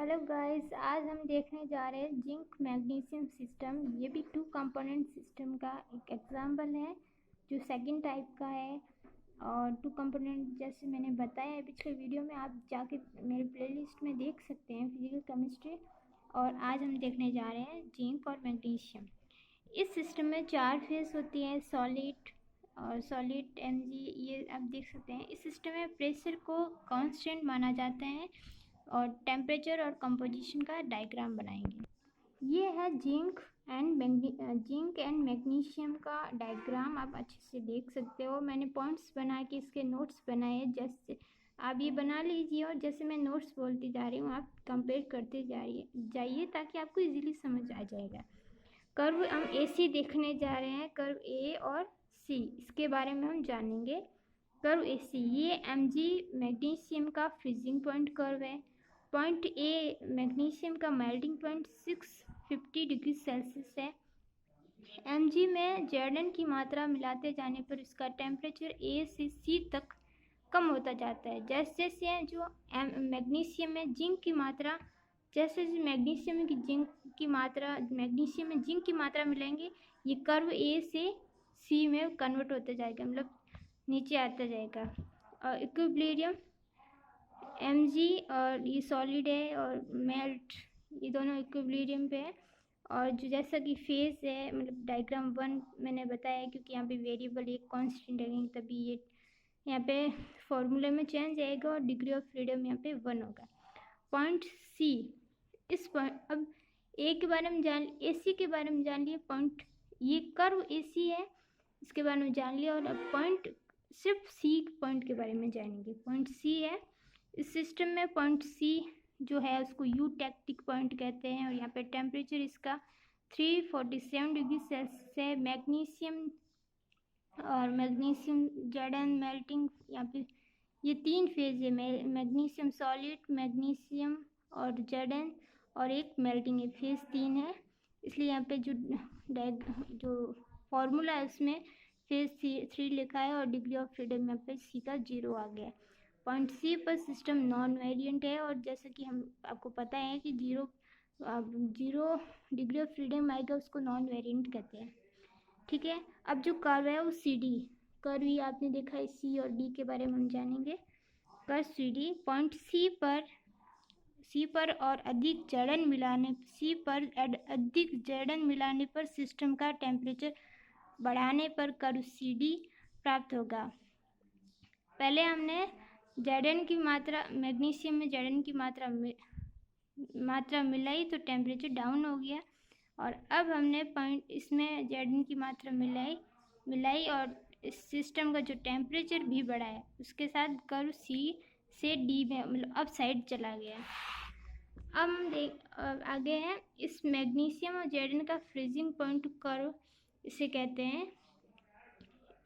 Hello guys, आज हम देखने जा रहे हैं जिंक मैग्नीशियम सिस्टम। ये भी 2 कंपोनेंट सिस्टम का एक एग्जांपल है जो सेकंड टाइप का है। और 2 कंपोनेंट जैसे मैंने बताया है पिछले वीडियो में, आप जाके मेरे प्लेलिस्ट में देख सकते हैं फिजिकल केमिस्ट्री। और आज हम देखने जा रहे हैं जिंक और मैग्नीशियम। इस सिस्टम में 4 फेज होती है, सॉलिड और सॉलिड Mg, ये आप देख सकते हैं। इस सिस्टम में प्रेशर को कांस्टेंट माना जाता है और टेम्परेचर और कंपोजिशन का डायग्राम बनाएंगे। ये है जिंक एंड मैग्नीशियम का डायग्राम, आप अच्छे से देख सकते हो। मैंने पॉइंट्स बना के इसके नोट्स बनाए, जैसे आप ये बना लीजिए और जैसे मैं नोट्स बोलती जा रही हूँ आप कंपेयर करते जाइए ताकि आपको इजीली समझ आ जाएगा। कर्व हम AC देखने जा रहे हैं, कर्व A और C, इसके बारे में हम जानेंगे। कर्व AC, ये Mg मैग्नीशियम का फ्रीजिंग पॉइंट कर्व है। पॉइंट A मैग्नीशियम का मेल्टिंग पॉइंट 650 डिग्री सेल्सियस है। Mg में Zn की मात्रा मिलाते जाने पर इसका टेम्परेचर A से C तक कम होता जाता है। जैसे जैसे जो मैग्नीशियम में जिंक की मात्रा, जैसे जैसे मैग्नीशियम में जिंक की मात्रा मिलेंगे, ये कर्व A से C में कन्वर्ट होता जाएगा, मतलब नीचे आता जाएगा। और इक्विलिब्रियम Mg और ये सॉलिड है और मेल्ट, ये दोनों इक्विलिब्रियम पे है। और जो जैसा कि फेज है, मतलब डायग्राम 1 मैंने बताया, क्योंकि यहाँ पे वेरिएबल एक कांस्टेंट है तभी ये यहाँ पे फॉर्मूले में चेंज आएगा और डिग्री ऑफ फ्रीडम यहाँ पे 1 होगा। पॉइंट C, इस पॉइंट, अब A के बारे में जान, AC के बारे में जान लिए। पॉइंट, ये कर्व AC है, इसके बारे में जान लिया। और अब पॉइंट, सिर्फ C पॉइंट के बारे में जानेंगे। पॉइंट C है इस सिस्टम में। पॉइंट C जो है उसको यूटेक्टिक पॉइंट कहते हैं और यहाँ पे टेम्परेचर इसका 347 डिग्री सेल्सियस है। मैग्नीशियम Zn मेल्टिंग, यहाँ पे ये 3 फेज है, मैग्नीशियम सॉलिड, मैग्नीशियम और Zn, और एक मेल्टिंग है, फेज 3 है। इसलिए यहाँ पे जो फॉर्मूला है उसमें फेज 3 लिखा है और डिग्री ऑफ फ्रीडम यहाँ पे C का 0 आ गया है। पॉइंट C पर सिस्टम नॉन वेरिएंट है, और जैसा कि हम आपको पता है कि 0 डिग्री ऑफ फ्रीडम आएगा उसको नॉन वेरिएंट कहते हैं। ठीक है, अब जो कर्व है वो CD कर्व, ही आपने देखा है। C और D के बारे में हम जानेंगे। कर्व CD, पॉइंट C पर और अधिक जड़न मिलाने पर सिस्टम का टेम्परेचर बढ़ाने पर कर्व CD प्राप्त होगा। पहले हमने Zn की मात्रा, मैग्नीशियम में Zn की मात्रा मिलाई तो टेम्परेचर डाउन हो गया, और अब हमने पॉइंट इसमें Zn की मात्रा मिलाई और इस सिस्टम का जो टेम्परेचर भी बढ़ा है उसके साथ कर्व C से D में, मतलब अप साइड चला गया। अब हम आगे हैं, इस मैग्नीशियम और Zn का फ्रीजिंग पॉइंट कर्व इसे कहते हैं।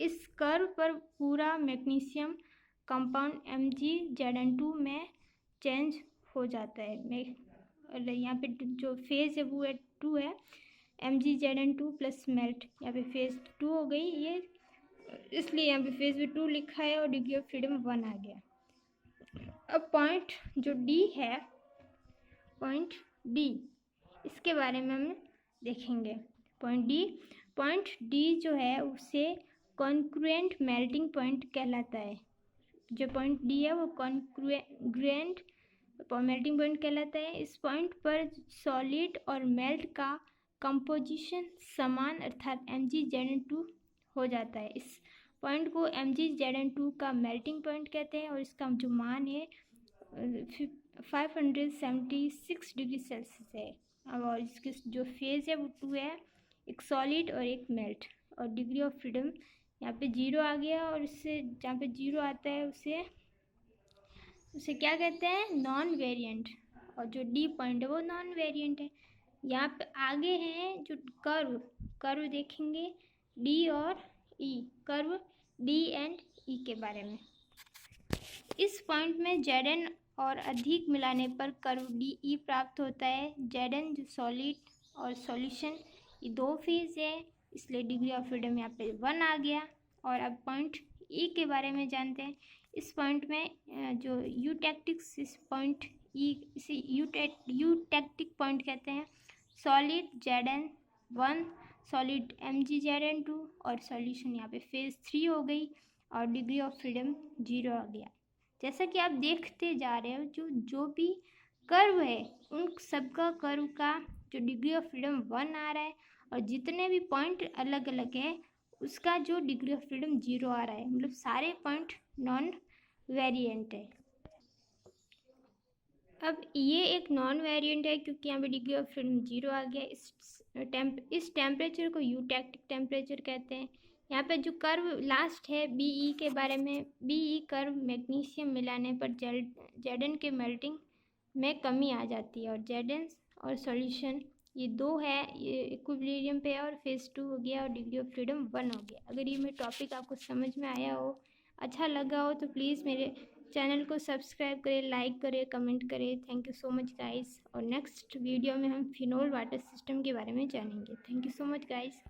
इस कर्व पर पूरा मैग्नीशियम कंपाउंड MgZn2 में चेंज हो जाता है। यहाँ पे जो फेज है वो 2 है, MgZn2 प्लस मेल्ट, यहाँ पे फेज 2 हो गई ये, इसलिए यहाँ पे फेज में 2 लिखा है और डिग्री ऑफ फ्रीडम 1 आ गया। अब पॉइंट जो D है, पॉइंट D, इसके बारे में हम देखेंगे। पॉइंट D जो है उसे कॉन्क्रुएंट मेल्टिंग पॉइंट कहलाता है। जो पॉइंट D है वो कॉन्क्रुएंट मेल्टिंग पॉइंट कहलाता है। इस पॉइंट पर सॉलिड और मेल्ट का कंपोजिशन समान अर्थात MgZn2 हो जाता है। इस पॉइंट को MgZn2 का मेल्टिंग पॉइंट कहते हैं और इसका जो मान है 576 डिग्री सेल्सियस है। अब और इसके जो फेज है वो 2 है, एक सॉलिड और एक मेल्ट, और डिग्री ऑफ फ्रीडम यहाँ पे 0 आ गया। और इससे जहाँ पे 0 आता है उसे क्या कहते हैं, नॉन वेरिएंट, और जो D पॉइंट है वो नॉन वेरिएंट है। यहाँ पे आगे हैं जो कर्व देखेंगे, D और E, curve D and E के बारे में। इस पॉइंट में Zn और अधिक मिलाने पर कर्व DE प्राप्त होता है। Zn जो सॉलिड और सॉल्यूशन, ये 2 फेज है, इसलिए डिग्री ऑफ फ्रीडम यहाँ पे 1 आ गया। और अब पॉइंट E के बारे में जानते हैं। इस पॉइंट में जो यूटेक्टिक्स, इस पॉइंट इसे यूटेक्टिक पॉइंट कहते हैं। सॉलिड Zn1, सॉलिड Mg(Zn2) और सॉल्यूशन यहाँ पे फेज 3 हो गई और डिग्री ऑफ फ्रीडम 0 आ गया। जैसा कि आप देखते जा रहे हो जो भी कर्व है उन सबका कर्व का जो डिग्री ऑफ फ्रीडम 1 आ रहा है और जितने भी पॉइंट अलग अलग है उसका जो डिग्री ऑफ फ्रीडम 0 आ रहा है, मतलब सारे पॉइंट नॉन वेरिएंट है। अब ये एक नॉन वेरिएंट है क्योंकि यहाँ पे डिग्री ऑफ फ्रीडम 0 आ गया। इस टेम्परेचर को यूटेक्टिक टेम्परेचर कहते हैं। यहाँ पे जो कर्व लास्ट है BE के बारे में, BE कर्व मैग्नीशियम मिलाने पर Zn के मेल्टिंग में कमी आ जाती है और Zn और सॉल्यूशन ये दो है, ये इक्विलिब्रियम पे और फेज 2 हो गया और डिग्री ऑफ फ्रीडम 1 हो गया। अगर ये मेरा टॉपिक आपको समझ में आया हो, अच्छा लगा हो तो प्लीज़ मेरे चैनल को सब्सक्राइब करें, लाइक करें, कमेंट करें। Thank you so much guys. और नेक्स्ट वीडियो में हम फिनोल वाटर सिस्टम के बारे में जानेंगे। Thank you so much guys.